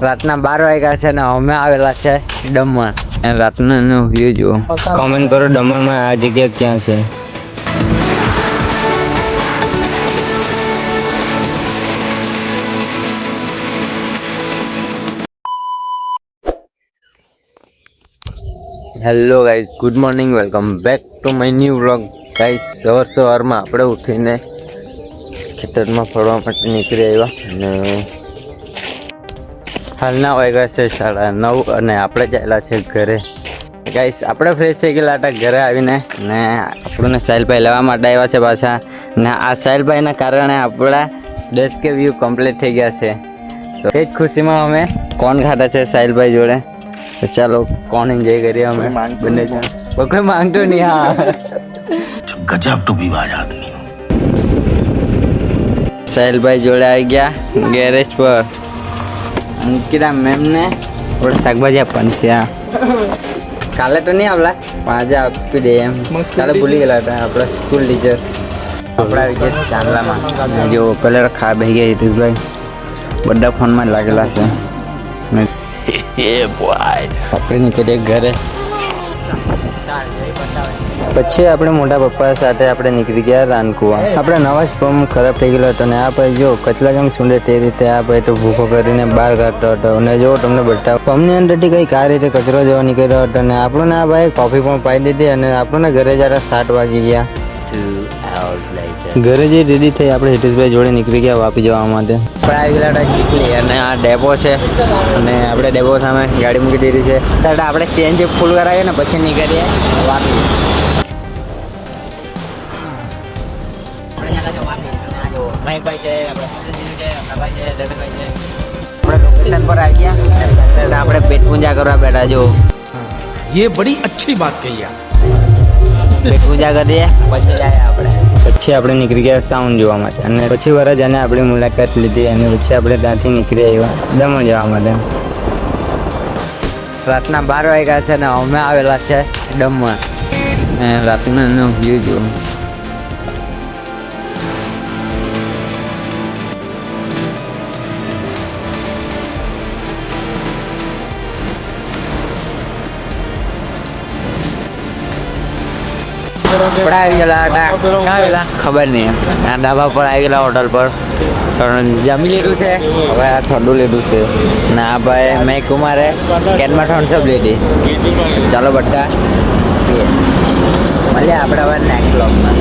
રાતના 12 વાગ્યા છે ને અમે આવેલા છે દમણ. રાતનો વ્યૂ જુઓ. કોમેન્ટ કરો દમણમાં આ જગ્યા ક્યાં છે. Hello guys, good morning, welcome back to my new vlog. Guys, સવારમાં આપણે ઉઠીને ખેતરમાં ફરવા માટે નીકળી આવ્યા અને હાલના વાગ્યા છે 9:30 અને આપણે ચાલ્યા છે ઘરે. ગાઈઝ, આપણે ફ્રેશ થઈ ગયેલા હતા ઘરે આવીને ને આપણને સાહિલભાઈ લેવા માટે આવ્યા છે પાછા. ને આ સાહિલભાઈના કારણે આપણા 10K વ્યૂ કમ્પ્લીટ થઈ ગયા છે. તો એ જ ખુશીમાં અમે કોણ ખાતા છે સાહિલભાઈ જોડે. તો ચાલો કોણ એન્જોય કરીએ અમે બંને જણ. કોઈ માંગતો નહીં. હા, ગજબ ટુ બીવાજ આદમી. સાહિલભાઈ જોડે આવી ગયા ગેરેજ પર. મૂકીદા મેમને થોડા શાકભાજી આપવાની છે. કાલે તો નહીં આવલા પણ આજે આપી દે એમ. કાલે ભૂલી ગયેલા હતા આપણા સ્કૂલ ટીચર. આપણા આવી ગયા ચાંદલામાં. જો કલર ખા બેસી ગયા હિતેશભાઈ. બધા ફોનમાં જ લાગેલા છે. આપણે નીકળીએ ઘરે. પછી આપણે મોટા પપ્પા સાથે આપણે નીકળી ગયા રાનકુવા. આપણે નવા જ પંપ ખરાબ થઈ ગયેલો હતો અને આ ભાઈ જો કચલા કેમ સુંડે તે રીતે આ ભાઈ તો ભૂખો કરીને બહાર કાઢતો હતો. અને જો તમને બતાવો પંપની અંદરથી કંઈક આ રીતે કચરો જવા નીકળ્યો હતો અને આપણને આ ભાઈ કોફી પણ પાઈ દીધી અને આપણને ઘરે જરા 7 વાગી ગયા. ઘરે જે રેડી થઈ આપણે હિતેશભાઈ જોડે નીકળી ગયા વાપી જવા માટે. આપણે આવી ગયેલા હતા ચીખલી અને આ ડેપો છે અને આપણે ડેપો સામે ગાડી મૂકી દીધી છે. ત્યારે આપણે સીએનજી ફૂલ કરાવીએ ને પછી નીકળીએ વાપી. લોકેશન પર આવી ગયા. આપણે પેટ પૂજા કરવા બેઠા. જો ये बड़ी अच्छी बात कही आप. પેટ પૂજા કરીએ પછી જાય આપણે. પછી આપણે નીકળી ગયા સાઉન્ડ જોવા માટે અને પછી વરજાને આપણી મુલાકાત લીધી અને પછી આપણે ત્યાંથી નીકળી આવ્યા દમણ જવા માટે. રાતના 12 વાગ્યા છે ને અમે આવેલા છે દમણ. રાતનો વ્યૂ જુઓ. આપણે આવી ગયેલા હતા ક્યાં આવેલા ખબર નહીં. આ ધાબા પર આવી ગયેલા હોટલ પર. જમી લીધું છે હવે આ ઠંડુ લીધું છે ને આ ભાઈ મેં કુમારે કેનમાં થમ્સઅપ લીધી. ચાલો બધા મળીએ આપણે હવે નેક્સ્ટ બ્લોગમાં.